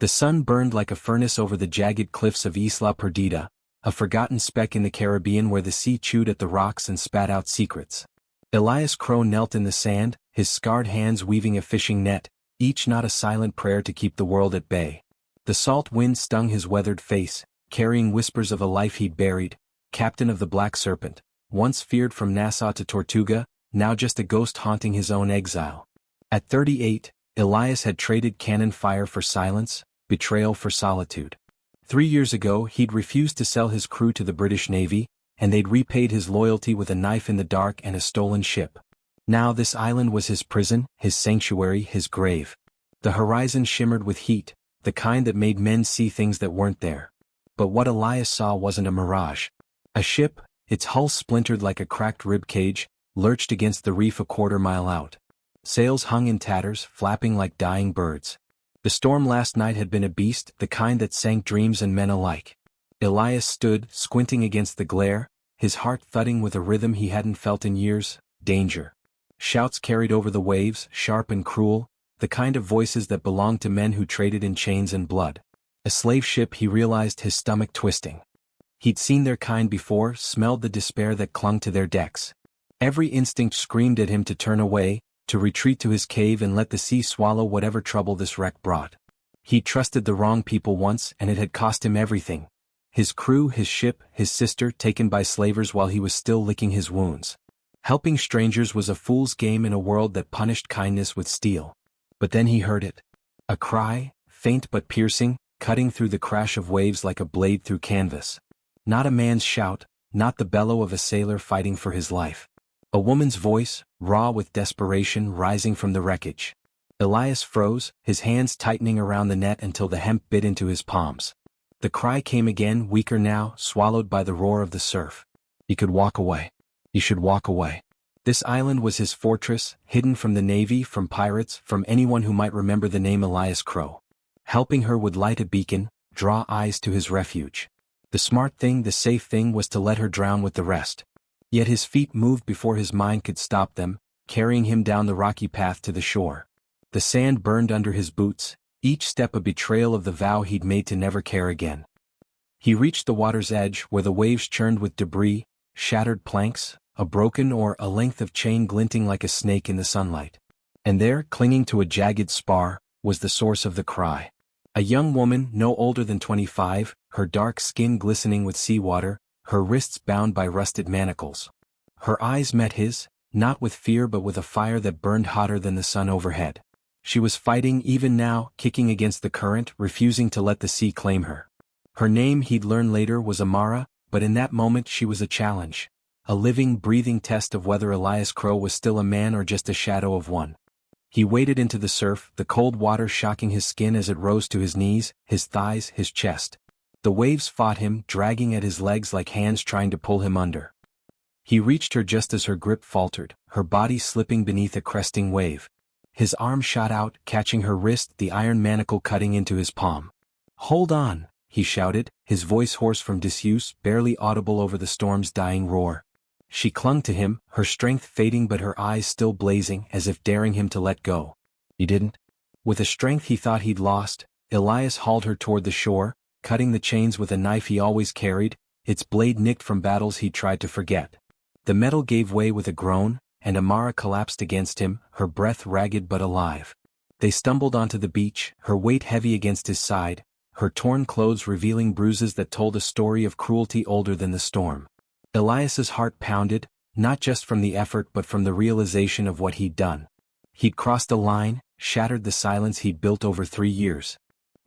The sun burned like a furnace over the jagged cliffs of Isla Perdida, a forgotten speck in the Caribbean where the sea chewed at the rocks and spat out secrets. Elias Crow knelt in the sand, his scarred hands weaving a fishing net, each knot a silent prayer to keep the world at bay. The salt wind stung his weathered face, carrying whispers of a life he'd buried, captain of the Black Serpent, once feared from Nassau to Tortuga, now just a ghost haunting his own exile. At 38, Elias had traded cannon fire for silence, betrayal for solitude. 3 years ago he'd refused to sell his crew to the British Navy, and they'd repaid his loyalty with a knife in the dark and a stolen ship. Now this island was his prison, his sanctuary, his grave. The horizon shimmered with heat, the kind that made men see things that weren't there. But what Elias saw wasn't a mirage. A ship, its hull splintered like a cracked rib cage, lurched against the reef a quarter-mile out. Sails hung in tatters, flapping like dying birds. The storm last night had been a beast, the kind that sank dreams and men alike. Elias stood, squinting against the glare, his heart thudding with a rhythm he hadn't felt in years. Danger. Shouts carried over the waves, sharp and cruel, the kind of voices that belonged to men who traded in chains and blood. A slave ship, he realized, his stomach twisting. He'd seen their kind before, smelled the despair that clung to their decks. Every instinct screamed at him to turn away, to retreat to his cave and let the sea swallow whatever trouble this wreck brought. He'd trusted the wrong people once, and it had cost him everything. His crew, his ship, his sister taken by slavers while he was still licking his wounds. Helping strangers was a fool's game in a world that punished kindness with steel. But then he heard it. A cry, faint but piercing, cutting through the crash of waves like a blade through canvas. Not a man's shout, not the bellow of a sailor fighting for his life. A woman's voice, raw with desperation, rising from the wreckage. Elias froze, his hands tightening around the net until the hemp bit into his palms. The cry came again, weaker now, swallowed by the roar of the surf. He could walk away. He should walk away. This island was his fortress, hidden from the Navy, from pirates, from anyone who might remember the name Elias Crow. Helping her would light a beacon, draw eyes to his refuge. The smart thing, the safe thing, was to let her drown with the rest. Yet his feet moved before his mind could stop them, carrying him down the rocky path to the shore. The sand burned under his boots, each step a betrayal of the vow he'd made to never care again. He reached the water's edge where the waves churned with debris, shattered planks, a broken or a length of chain glinting like a snake in the sunlight. And there, clinging to a jagged spar, was the source of the cry. A young woman, no older than 25, her dark skin glistening with seawater, her wrists bound by rusted manacles. Her eyes met his, not with fear but with a fire that burned hotter than the sun overhead. She was fighting even now, kicking against the current, refusing to let the sea claim her. Her name, he'd learn later, was Amara, but in that moment she was a challenge. A living, breathing test of whether Elias Crow was still a man or just a shadow of one. He waded into the surf, the cold water shocking his skin as it rose to his knees, his thighs, his chest. The waves fought him, dragging at his legs like hands trying to pull him under. He reached her just as her grip faltered, her body slipping beneath a cresting wave. His arm shot out, catching her wrist, the iron manacle cutting into his palm. "Hold on," he shouted, his voice hoarse from disuse, barely audible over the storm's dying roar. She clung to him, her strength fading but her eyes still blazing, as if daring him to let go. He didn't. With a strength he thought he'd lost, Elias hauled her toward the shore, cutting the chains with a knife he always carried, its blade nicked from battles he'd tried to forget. The metal gave way with a groan, and Amara collapsed against him, her breath ragged but alive. They stumbled onto the beach, her weight heavy against his side, her torn clothes revealing bruises that told a story of cruelty older than the storm. Elias's heart pounded, not just from the effort but from the realization of what he'd done. He'd crossed a line, shattered the silence he'd built over 3 years.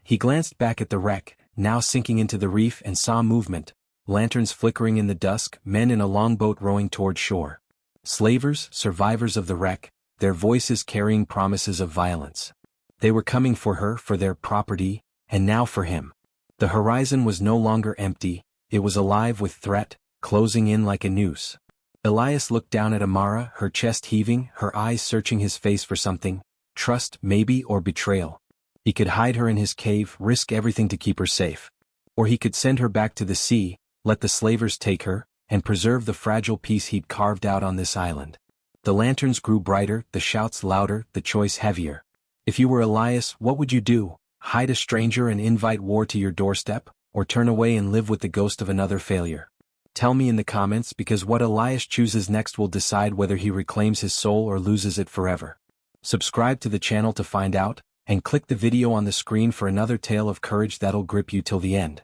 He glanced back at the wreck, now sinking into the reef, and saw movement, lanterns flickering in the dusk, men in a longboat rowing toward shore. Slavers, survivors of the wreck, their voices carrying promises of violence. They were coming for her, for their property, and now for him. The horizon was no longer empty, it was alive with threat, closing in like a noose. Elias looked down at Amara, her chest heaving, her eyes searching his face for something, trust, maybe, or betrayal. He could hide her in his cave, risk everything to keep her safe. Or he could send her back to the sea, let the slavers take her, and preserve the fragile peace he'd carved out on this island. The lanterns grew brighter, the shouts louder, the choice heavier. If you were Elias, what would you do? Hide a stranger and invite war to your doorstep, or turn away and live with the ghost of another failure? Tell me in the comments, because what Elias chooses next will decide whether he reclaims his soul or loses it forever. Subscribe to the channel to find out, and click the video on the screen for another tale of courage that'll grip you till the end.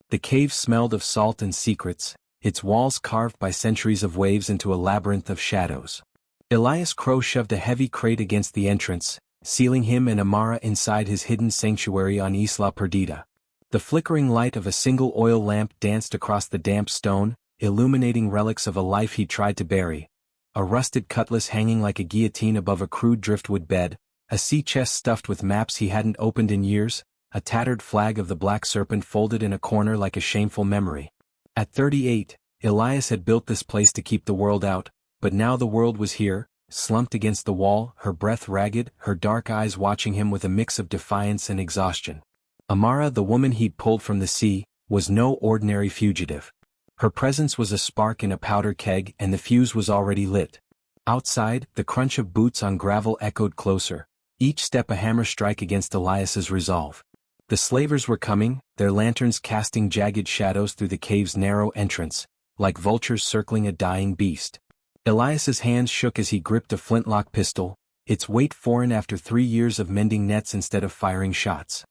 The cave smelled of salt and secrets, its walls carved by centuries of waves into a labyrinth of shadows. Elias Crow shoved a heavy crate against the entrance, sealing him and Amara inside his hidden sanctuary on Isla Perdida. The flickering light of a single oil lamp danced across the damp stone, illuminating relics of a life he tried to bury. A rusted cutlass hanging like a guillotine above a crude driftwood bed, a sea chest stuffed with maps he hadn't opened in years, a tattered flag of the Black Serpent folded in a corner like a shameful memory. At 38, Elias had built this place to keep the world out, but now the world was here, slumped against the wall, her breath ragged, her dark eyes watching him with a mix of defiance and exhaustion. Amara, the woman he'd pulled from the sea, was no ordinary fugitive. Her presence was a spark in a powder keg, and the fuse was already lit. Outside, the crunch of boots on gravel echoed closer, each step a hammer strike against Elias's resolve. The slavers were coming, their lanterns casting jagged shadows through the cave's narrow entrance, like vultures circling a dying beast. Elias's hands shook as he gripped a flintlock pistol, its weight foreign after 3 years of mending nets instead of firing shots.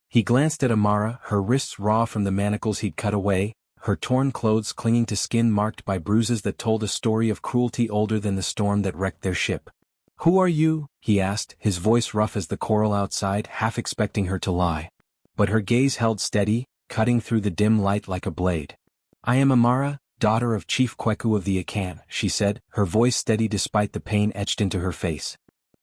He glanced at Amara, her wrists raw from the manacles he'd cut away, her torn clothes clinging to skin marked by bruises that told a story of cruelty older than the storm that wrecked their ship. "Who are you?" he asked, his voice rough as the coral outside, half expecting her to lie. But her gaze held steady, cutting through the dim light like a blade. "I am Amara, daughter of Chief Kweku of the Akan," she said, her voice steady despite the pain etched into her face.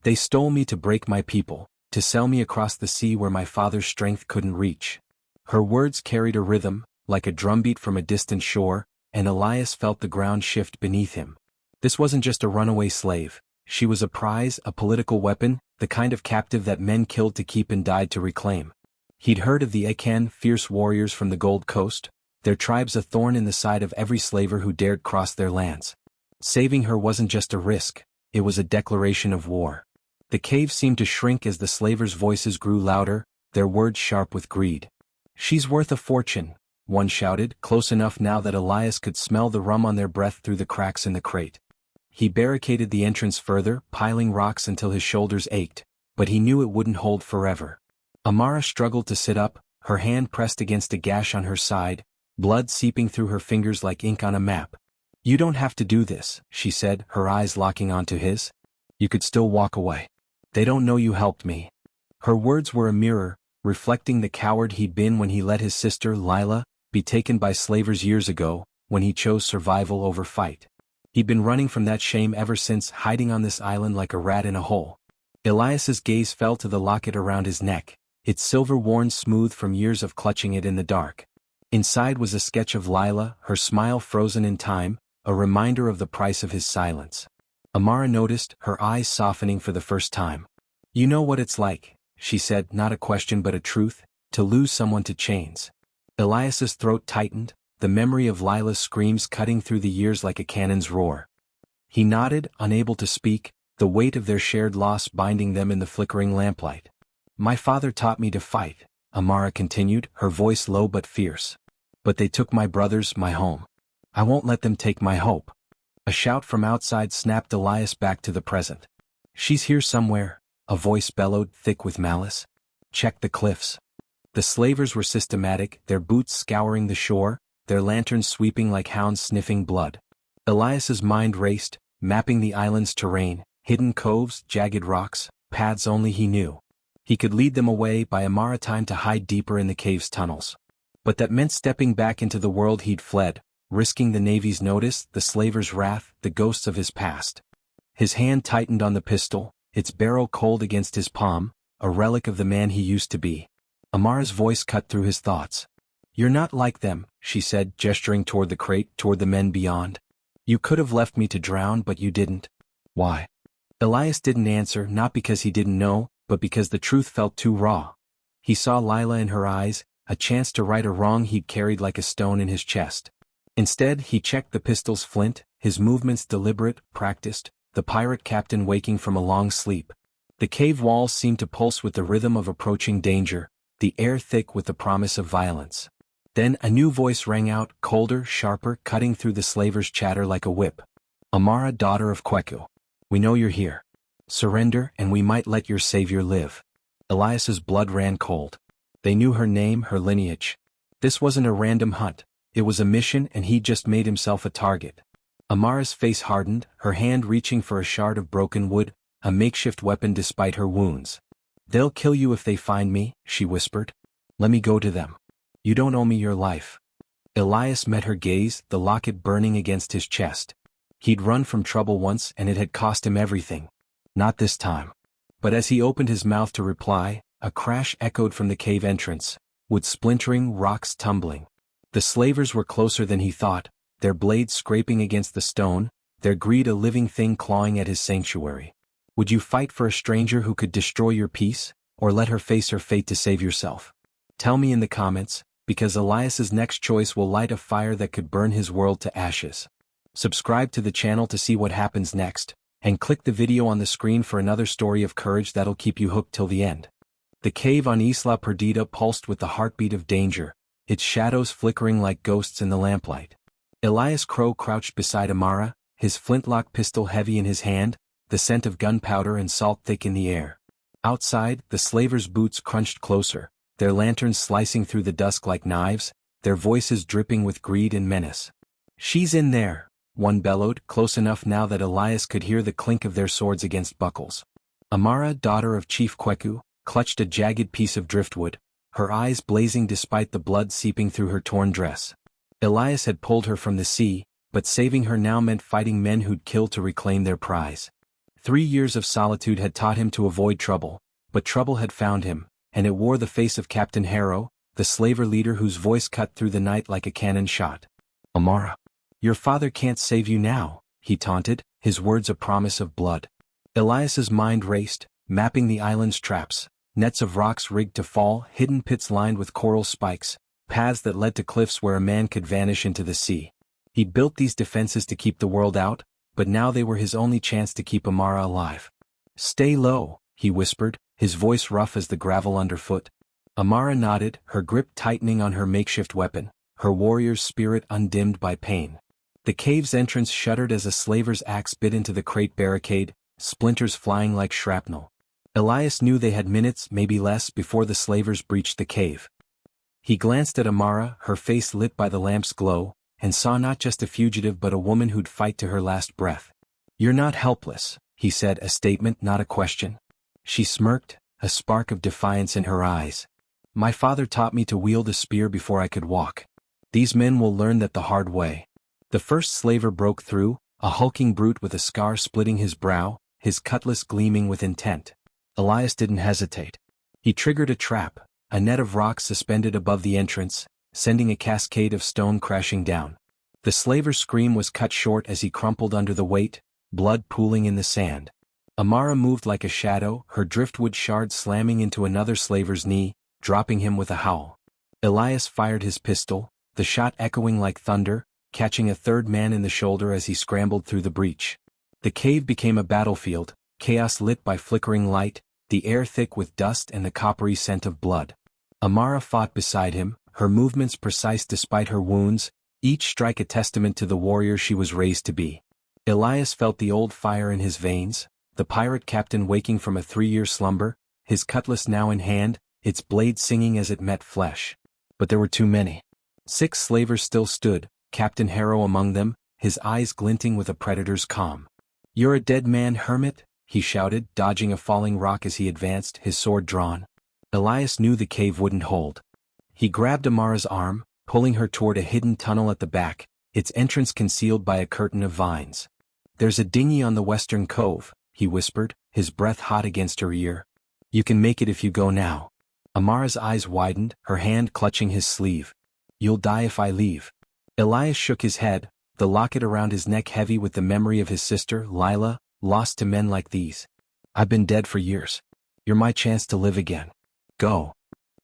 "They stole me to break my people, to sell me across the sea where my father's strength couldn't reach." Her words carried a rhythm, like a drumbeat from a distant shore, and Elias felt the ground shift beneath him. This wasn't just a runaway slave. She was a prize, a political weapon, the kind of captive that men killed to keep and died to reclaim. He'd heard of the Akan, fierce warriors from the Gold Coast, their tribes a thorn in the side of every slaver who dared cross their lands. Saving her wasn't just a risk, it was a declaration of war. The cave seemed to shrink as the slavers' voices grew louder, their words sharp with greed. "She's worth a fortune," one shouted, close enough now that Elias could smell the rum on their breath through the cracks in the crate. He barricaded the entrance further, piling rocks until his shoulders ached, but he knew it wouldn't hold forever. Amara struggled to sit up, her hand pressed against a gash on her side, blood seeping through her fingers like ink on a map. "You don't have to do this," she said, her eyes locking onto his. "You could still walk away. They don't know you helped me." Her words were a mirror, reflecting the coward he'd been when he let his sister, Lila, be taken by slavers years ago, when he chose survival over fight. He'd been running from that shame ever since, hiding on this island like a rat in a hole. Elias's gaze fell to the locket around his neck, its silver worn smooth from years of clutching it in the dark. Inside was a sketch of Lila, her smile frozen in time, a reminder of the price of his silence. Amara noticed, her eyes softening for the first time. "You know what it's like," she said, not a question but a truth, "to lose someone to chains." Elias's throat tightened, the memory of Lila's screams cutting through the years like a cannon's roar. He nodded, unable to speak, the weight of their shared loss binding them in the flickering lamplight. "My father taught me to fight," Amara continued, her voice low but fierce. "But they took my brothers, my home. I won't let them take my hope." A shout from outside snapped Elias back to the present. "She's here somewhere," a voice bellowed, thick with malice. "Check the cliffs." The slavers were systematic, their boots scouring the shore, their lanterns sweeping like hounds sniffing blood. Elias's mind raced, mapping the island's terrain, hidden coves, jagged rocks, paths only he knew. He could lead them away, buy Amara time to hide deeper in the cave's tunnels. But that meant stepping back into the world he'd fled, risking the Navy's notice, the slavers' wrath, the ghosts of his past. His hand tightened on the pistol, its barrel cold against his palm, a relic of the man he used to be. Amara's voice cut through his thoughts. "You're not like them," she said, gesturing toward the crate, toward the men beyond. "You could have left me to drown, but you didn't." "Why?" Elias didn't answer, not because he didn't know, but because the truth felt too raw. He saw Lila in her eyes, a chance to right a wrong he'd carried like a stone in his chest. Instead, he checked the pistol's flint, his movements deliberate, practiced, the pirate captain waking from a long sleep. The cave walls seemed to pulse with the rhythm of approaching danger, the air thick with the promise of violence. Then a new voice rang out, colder, sharper, cutting through the slaver's chatter like a whip. Amara, daughter of Kweku. We know you're here. Surrender, and we might let your savior live. Elias's blood ran cold. They knew her name, her lineage. This wasn't a random hunt. It was a mission, and he'd just made himself a target. Amara's face hardened, her hand reaching for a shard of broken wood, a makeshift weapon despite her wounds. They'll kill you if they find me, she whispered. Let me go to them. You don't owe me your life. Elias met her gaze, the locket burning against his chest. He'd run from trouble once and it had cost him everything. Not this time. But as he opened his mouth to reply, a crash echoed from the cave entrance, with splintering rocks tumbling. The slavers were closer than he thought, their blades scraping against the stone, their greed a living thing clawing at his sanctuary. Would you fight for a stranger who could destroy your peace, or let her face her fate to save yourself? Tell me in the comments, because Elias's next choice will light a fire that could burn his world to ashes. Subscribe to the channel to see what happens next, and click the video on the screen for another story of courage that'll keep you hooked till the end. The cave on Isla Perdida pulsed with the heartbeat of danger, its shadows flickering like ghosts in the lamplight. Elias Crow crouched beside Amara, his flintlock pistol heavy in his hand, the scent of gunpowder and salt thick in the air. Outside, the slavers' boots crunched closer, their lanterns slicing through the dusk like knives, their voices dripping with greed and menace. She's in there, one bellowed, close enough now that Elias could hear the clink of their swords against buckles. Amara, daughter of Chief Kweku, clutched a jagged piece of driftwood, her eyes blazing despite the blood seeping through her torn dress. Elias had pulled her from the sea, but saving her now meant fighting men who'd kill to reclaim their prize. 3 years of solitude had taught him to avoid trouble, but trouble had found him, and it wore the face of Captain Harrow, the slaver leader whose voice cut through the night like a cannon shot. Amara. Your father can't save you now, he taunted, his words a promise of blood. Elias's mind raced, mapping the island's traps, nets of rocks rigged to fall, hidden pits lined with coral spikes, paths that led to cliffs where a man could vanish into the sea. He'd built these defenses to keep the world out, but now they were his only chance to keep Amara alive. Stay low, he whispered, his voice rough as the gravel underfoot. Amara nodded, her grip tightening on her makeshift weapon, her warrior's spirit undimmed by pain. The cave's entrance shuddered as a slaver's axe bit into the crate barricade, splinters flying like shrapnel. Elias knew they had minutes, maybe less, before the slavers breached the cave. He glanced at Amara, her face lit by the lamp's glow, and saw not just a fugitive but a woman who'd fight to her last breath. You're not helpless, he said, a statement, not a question. She smirked, a spark of defiance in her eyes. My father taught me to wield a spear before I could walk. These men will learn that the hard way. The first slaver broke through, a hulking brute with a scar splitting his brow, his cutlass gleaming with intent. Elias didn't hesitate. He triggered a trap, a net of rocks suspended above the entrance, sending a cascade of stone crashing down. The slaver's scream was cut short as he crumpled under the weight, blood pooling in the sand. Amara moved like a shadow, her driftwood shard slamming into another slaver's knee, dropping him with a howl. Elias fired his pistol, the shot echoing like thunder, catching a third man in the shoulder as he scrambled through the breach. The cave became a battlefield, chaos lit by flickering light, the air thick with dust and the coppery scent of blood. Amara fought beside him, her movements precise despite her wounds, each strike a testament to the warrior she was raised to be. Elias felt the old fire in his veins, the pirate captain waking from a 3-year slumber, his cutlass now in hand, its blade singing as it met flesh. But there were too many. 6 slavers still stood, Captain Harrow among them, his eyes glinting with a predator's calm. You're a dead man, hermit, he shouted, dodging a falling rock as he advanced, his sword drawn. Elias knew the cave wouldn't hold. He grabbed Amara's arm, pulling her toward a hidden tunnel at the back, its entrance concealed by a curtain of vines. There's a dinghy on the western cove, he whispered, his breath hot against her ear. You can make it if you go now. Amara's eyes widened, her hand clutching his sleeve. You'll die if I leave. Elias shook his head, the locket around his neck heavy with the memory of his sister, Lila, lost to men like these. I've been dead for years. You're my chance to live again. Go.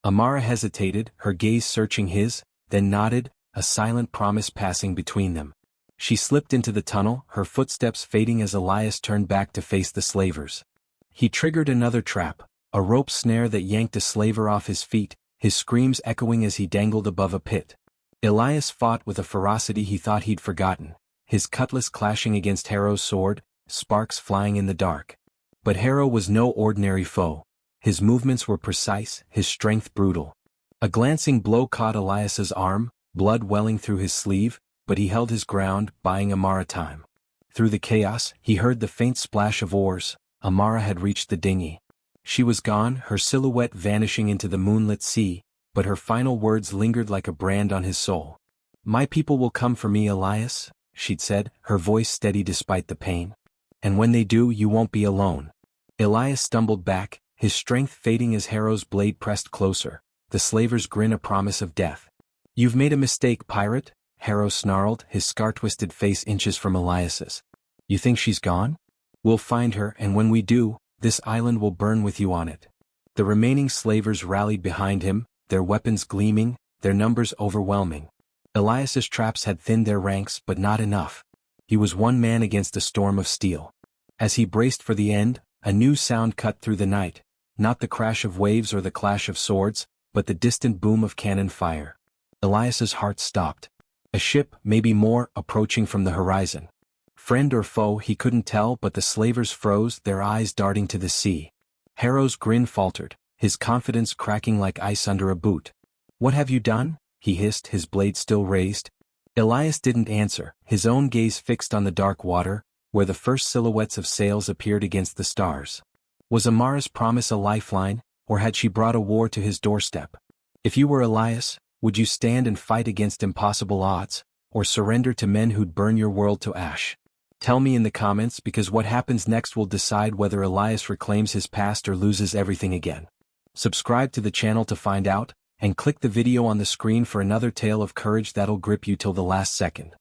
Amara hesitated, her gaze searching his, then nodded, a silent promise passing between them. She slipped into the tunnel, her footsteps fading as Elias turned back to face the slavers. He triggered another trap, a rope snare that yanked a slaver off his feet, his screams echoing as he dangled above a pit. Elias fought with a ferocity he thought he'd forgotten, his cutlass clashing against Harrow's sword, sparks flying in the dark. But Harrow was no ordinary foe. His movements were precise, his strength brutal. A glancing blow caught Elias's arm, blood welling through his sleeve, but he held his ground, buying Amara time. Through the chaos, he heard the faint splash of oars. Amara had reached the dinghy. She was gone, her silhouette vanishing into the moonlit sea, but her final words lingered like a brand on his soul. "My people will come for me, Elias," she'd said, her voice steady despite the pain. "And when they do, you won't be alone." Elias stumbled back, his strength fading as Harrow's blade pressed closer, the slaver's grin a promise of death. "You've made a mistake, pirate," Harrow snarled, his scar-twisted face inches from Elias's. "You think she's gone? We'll find her, and when we do, this island will burn with you on it." The remaining slavers rallied behind him, their weapons gleaming, their numbers overwhelming. Elias's traps had thinned their ranks, but not enough. He was one man against a storm of steel. As he braced for the end, a new sound cut through the night, not the crash of waves or the clash of swords, but the distant boom of cannon fire. Elias's heart stopped. A ship, maybe more, approaching from the horizon. Friend or foe he couldn't tell, but the slavers froze, their eyes darting to the sea. Harrow's grin faltered, his confidence cracking like ice under a boot. "What have you done?" he hissed, his blade still raised. Elias didn't answer, his own gaze fixed on the dark water, where the first silhouettes of sails appeared against the stars. Was Amara's promise a lifeline, or had she brought a war to his doorstep? If you were Elias, would you stand and fight against impossible odds, or surrender to men who'd burn your world to ash? Tell me in the comments, because what happens next will decide whether Elias reclaims his past or loses everything again. Subscribe to the channel to find out, and click the video on the screen for another tale of courage that'll grip you till the last second.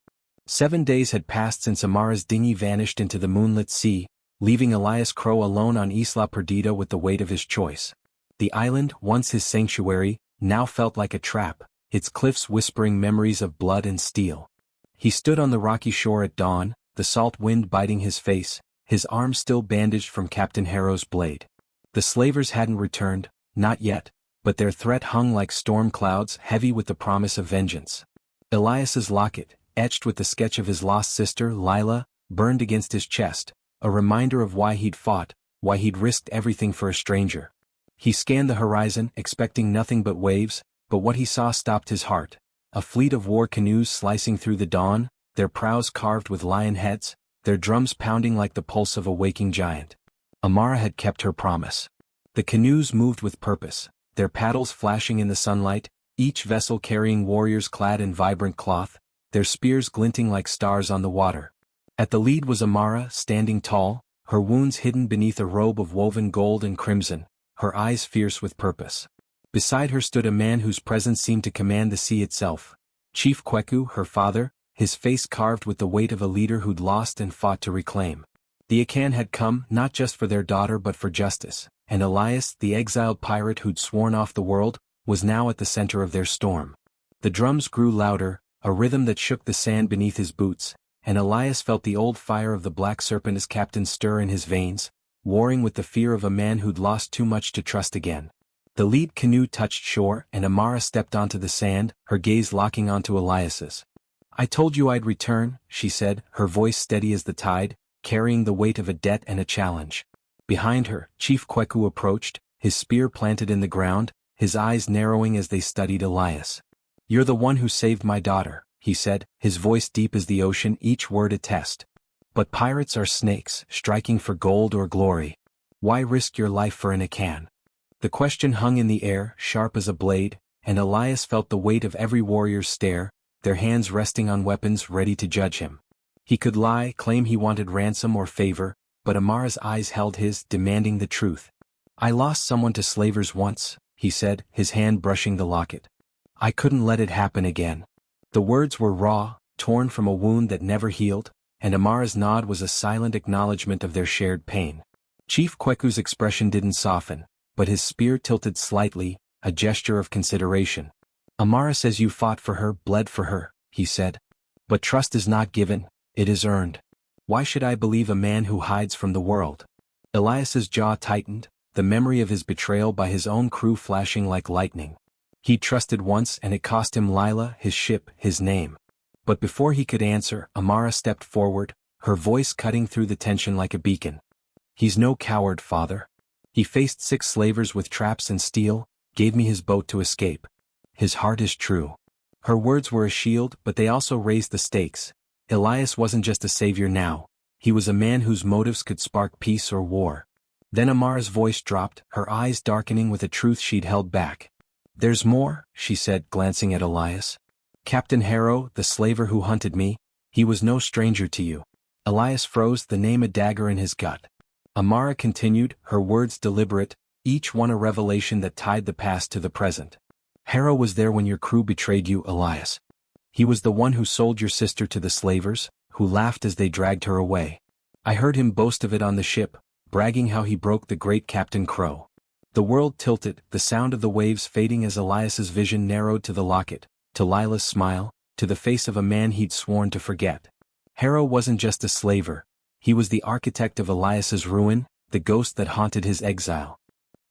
7 days had passed since Amara's dinghy vanished into the moonlit sea, leaving Elias Crow alone on Isla Perdida with the weight of his choice. The island, once his sanctuary, now felt like a trap, its cliffs whispering memories of blood and steel. He stood on the rocky shore at dawn, the salt wind biting his face, his arm still bandaged from Captain Harrow's blade. The slavers hadn't returned, not yet, but their threat hung like storm clouds, heavy with the promise of vengeance. Elias's locket, etched with the sketch of his lost sister, Lila, burned against his chest, a reminder of why he'd fought, why he'd risked everything for a stranger. He scanned the horizon, expecting nothing but waves, but what he saw stopped his heart. A fleet of war canoes slicing through the dawn, their prows carved with lion heads, their drums pounding like the pulse of a waking giant. Amara had kept her promise. The canoes moved with purpose, their paddles flashing in the sunlight, each vessel carrying warriors clad in vibrant cloth, their spears glinting like stars on the water. At the lead was Amara, standing tall, her wounds hidden beneath a robe of woven gold and crimson, her eyes fierce with purpose. Beside her stood a man whose presence seemed to command the sea itself. Chief Kweku, her father, his face carved with the weight of a leader who'd lost and fought to reclaim. The Akan had come, not just for their daughter but for justice, and Elias, the exiled pirate who'd sworn off the world, was now at the center of their storm. The drums grew louder, a rhythm that shook the sand beneath his boots, and Elias felt the old fire of the Black Serpent as captain stir in his veins, warring with the fear of a man who'd lost too much to trust again. The lead canoe touched shore, and Amara stepped onto the sand, her gaze locking onto Elias's. "I told you I'd return," she said, her voice steady as the tide, carrying the weight of a debt and a challenge. Behind her, Chief Kweku approached, his spear planted in the ground, his eyes narrowing as they studied Elias. "You're the one who saved my daughter," he said, his voice deep as the ocean, each word a test. "But pirates are snakes, striking for gold or glory. Why risk your life for an Akan?" The question hung in the air, sharp as a blade, and Elias felt the weight of every warrior's stare, their hands resting on weapons ready to judge him. He could lie, claim he wanted ransom or favor, but Amara's eyes held his, demanding the truth. "I lost someone to slavers once," he said, his hand brushing the locket. "I couldn't let it happen again." The words were raw, torn from a wound that never healed, and Amara's nod was a silent acknowledgement of their shared pain. Chief Kweku's expression didn't soften, but his spear tilted slightly, a gesture of consideration. "Amara says you fought for her, bled for her," he said. "But trust is not given, it is earned. Why should I believe a man who hides from the world?" Elias's jaw tightened, the memory of his betrayal by his own crew flashing like lightning. He trusted once and it cost him Lila, his ship, his name. But before he could answer, Amara stepped forward, her voice cutting through the tension like a beacon. He's no coward, father. He faced 6 slavers with traps and steel, gave me his boat to escape. His heart is true. Her words were a shield, but they also raised the stakes. Elias wasn't just a savior now. He was a man whose motives could spark peace or war. Then Amara's voice dropped, her eyes darkening with a truth she'd held back. There's more, she said, glancing at Elias. Captain Harrow, the slaver who hunted me, he was no stranger to you. Elias froze, the name a dagger in his gut. Amara continued, her words deliberate, each one a revelation that tied the past to the present. Harrow was there when your crew betrayed you, Elias. He was the one who sold your sister to the slavers, who laughed as they dragged her away. I heard him boast of it on the ship, bragging how he broke the great Captain Crow. The world tilted, the sound of the waves fading as Elias's vision narrowed to the locket, to Lila's smile, to the face of a man he'd sworn to forget. Harrow wasn't just a slaver. He was the architect of Elias's ruin, the ghost that haunted his exile.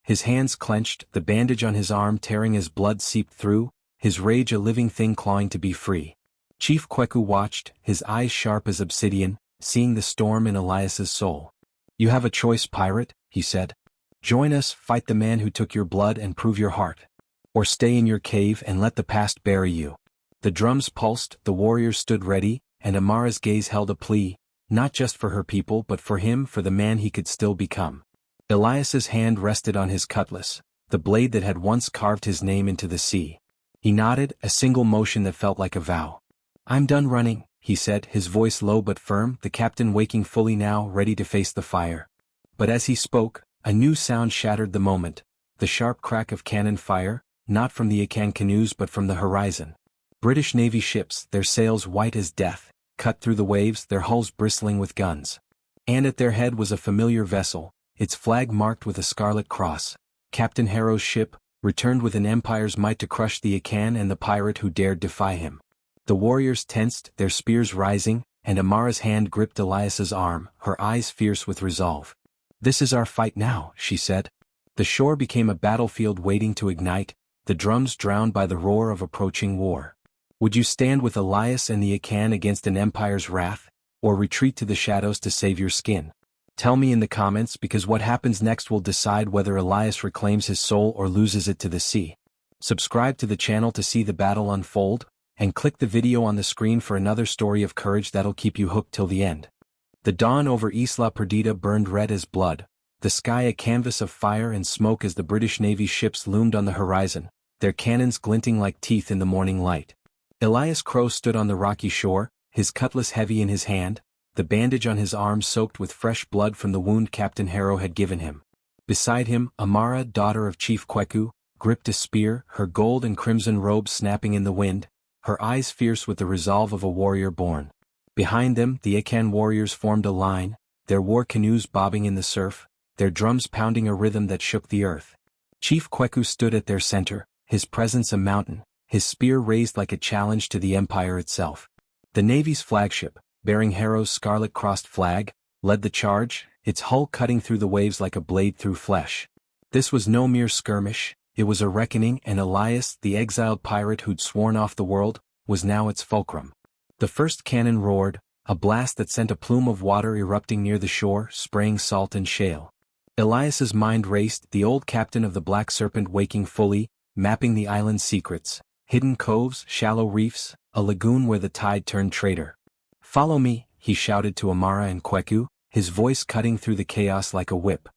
His hands clenched, the bandage on his arm tearing as blood seeped through, his rage a living thing clawing to be free. Chief Kweku watched, his eyes sharp as obsidian, seeing the storm in Elias's soul. You have a choice, pirate, he said. Join us, fight the man who took your blood and prove your heart. Or stay in your cave and let the past bury you. The drums pulsed, the warriors stood ready, and Amara's gaze held a plea, not just for her people but for him, for the man he could still become. Elias's hand rested on his cutlass, the blade that had once carved his name into the sea. He nodded, a single motion that felt like a vow. I'm done running, he said, his voice low but firm, the captain waking fully now, ready to face the fire. But as he spoke, a new sound shattered the moment, the sharp crack of cannon fire, not from the Akan canoes but from the horizon. British Navy ships, their sails white as death, cut through the waves, their hulls bristling with guns. And at their head was a familiar vessel, its flag marked with a scarlet cross. Captain Harrow's ship, returned with an empire's might to crush the Akan and the pirate who dared defy him. The warriors tensed, their spears rising, and Amara's hand gripped Elias's arm, her eyes fierce with resolve. This is our fight now, she said. The shore became a battlefield waiting to ignite, the drums drowned by the roar of approaching war. Would you stand with Elias and the Akan against an empire's wrath, or retreat to the shadows to save your skin? Tell me in the comments, because what happens next will decide whether Elias reclaims his soul or loses it to the sea. Subscribe to the channel to see the battle unfold, and click the video on the screen for another story of courage that'll keep you hooked till the end. The dawn over Isla Perdida burned red as blood, the sky a canvas of fire and smoke as the British Navy ships loomed on the horizon, their cannons glinting like teeth in the morning light. Elias Crow stood on the rocky shore, his cutlass heavy in his hand, the bandage on his arm soaked with fresh blood from the wound Captain Harrow had given him. Beside him, Amara, daughter of Chief Kweku, gripped a spear, her gold and crimson robe snapping in the wind, her eyes fierce with the resolve of a warrior born. Behind them, the Akan warriors formed a line, their war canoes bobbing in the surf, their drums pounding a rhythm that shook the earth. Chief Kweku stood at their center, his presence a mountain, his spear raised like a challenge to the empire itself. The Navy's flagship, bearing Harrow's scarlet-crossed flag, led the charge, its hull cutting through the waves like a blade through flesh. This was no mere skirmish, it was a reckoning, and Elias, the exiled pirate who'd sworn off the world, was now its fulcrum. The first cannon roared, a blast that sent a plume of water erupting near the shore, spraying salt and shale. Elias's mind raced, the old captain of the Black Serpent waking fully, mapping the island's secrets, hidden coves, shallow reefs, a lagoon where the tide turned traitor. Follow me, he shouted to Amara and Kweku, his voice cutting through the chaos like a whip.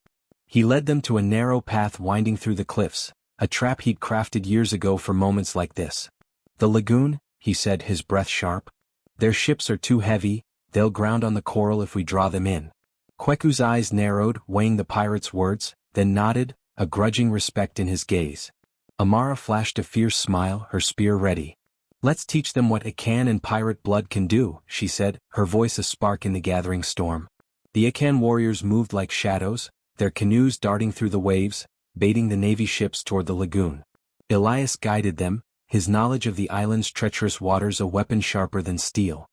He led them to a narrow path winding through the cliffs, a trap he'd crafted years ago for moments like this. The lagoon, he said, his breath sharp. Their ships are too heavy, they'll ground on the coral if we draw them in. Kweku's eyes narrowed, weighing the pirate's words, then nodded, a grudging respect in his gaze. Amara flashed a fierce smile, her spear ready. Let's teach them what Akan and pirate blood can do, she said, her voice a spark in the gathering storm. The Akan warriors moved like shadows, their canoes darting through the waves, baiting the Navy ships toward the lagoon. Elias guided them, his knowledge of the island's treacherous waters a weapon sharper than steel.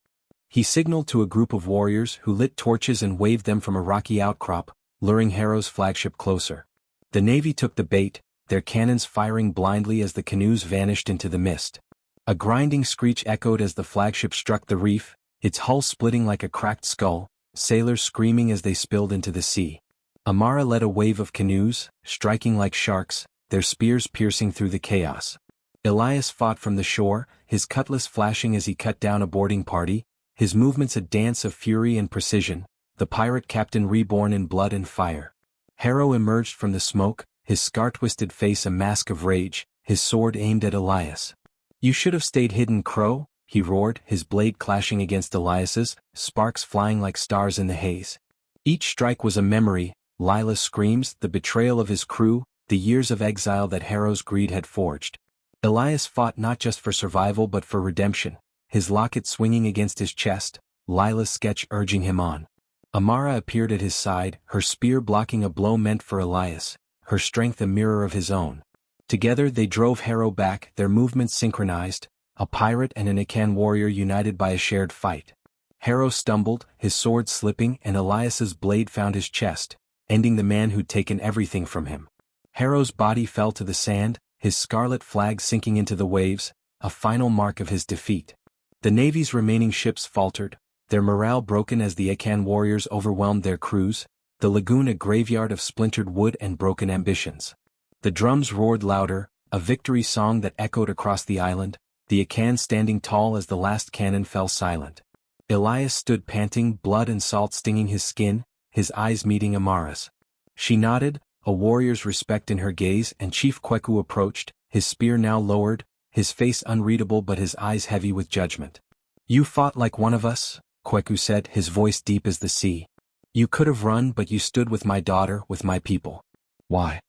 He signaled to a group of warriors who lit torches and waved them from a rocky outcrop, luring Harrow's flagship closer. The Navy took the bait, their cannons firing blindly as the canoes vanished into the mist. A grinding screech echoed as the flagship struck the reef, its hull splitting like a cracked skull, sailors screaming as they spilled into the sea. Amara led a wave of canoes, striking like sharks, their spears piercing through the chaos. Elias fought from the shore, his cutlass flashing as he cut down a boarding party, his movements a dance of fury and precision, the pirate captain reborn in blood and fire. Harrow emerged from the smoke, his scar-twisted face a mask of rage, his sword aimed at Elias. "You should have stayed hidden, Crow," he roared, his blade clashing against Elias's, sparks flying like stars in the haze. Each strike was a memory, Lila's screams, the betrayal of his crew, the years of exile that Harrow's greed had forged. Elias fought not just for survival but for redemption, his locket swinging against his chest, Lila's sketch urging him on. Amara appeared at his side, her spear blocking a blow meant for Elias, her strength a mirror of his own. Together they drove Harrow back, their movements synchronized, a pirate and an Akan warrior united by a shared fight. Harrow stumbled, his sword slipping, and Elias's blade found his chest, ending the man who'd taken everything from him. Harrow's body fell to the sand, his scarlet flag sinking into the waves, a final mark of his defeat. The Navy's remaining ships faltered, their morale broken as the Akan warriors overwhelmed their crews, the lagoon a graveyard of splintered wood and broken ambitions. The drums roared louder, a victory song that echoed across the island, the Akan standing tall as the last cannon fell silent. Elias stood panting, blood and salt stinging his skin, his eyes meeting Amara's. She nodded, a warrior's respect in her gaze, and Chief Kweku approached, his spear now lowered, his face unreadable but his eyes heavy with judgment. "You fought like one of us," Kweku said, his voice deep as the sea. "You could have run but you stood with my daughter, with my people. Why?"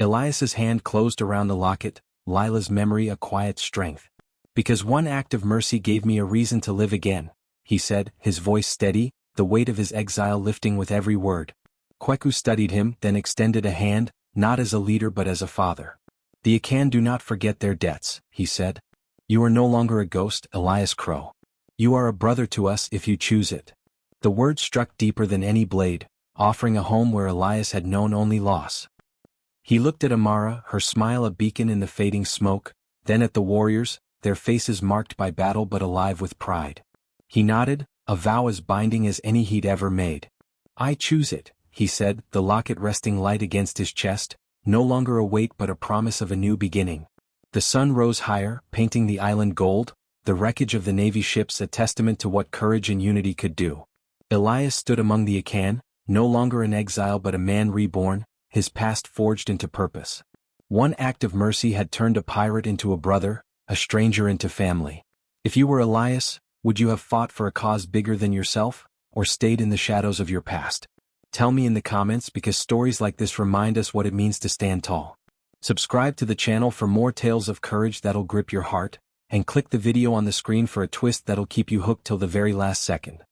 Elias's hand closed around the locket, Lila's memory a quiet strength. "Because one act of mercy gave me a reason to live again," he said, his voice steady, the weight of his exile lifting with every word. Kweku studied him, then extended a hand, not as a leader but as a father. "The Akan do not forget their debts," he said. "You are no longer a ghost, Elias Crow. You are a brother to us if you choose it." The word struck deeper than any blade, offering a home where Elias had known only loss. He looked at Amara, her smile a beacon in the fading smoke, then at the warriors, their faces marked by battle but alive with pride. He nodded, a vow as binding as any he'd ever made. "I choose it," he said, the locket resting light against his chest, no longer a weight but a promise of a new beginning. The sun rose higher, painting the island gold, the wreckage of the Navy ships a testament to what courage and unity could do. Elias stood among the Akan, no longer an exile but a man reborn, his past forged into purpose. One act of mercy had turned a pirate into a brother, a stranger into family. If you were Elias, would you have fought for a cause bigger than yourself, or stayed in the shadows of your past? Tell me in the comments, because stories like this remind us what it means to stand tall. Subscribe to the channel for more tales of courage that'll grip your heart, and click the video on the screen for a twist that'll keep you hooked till the very last second.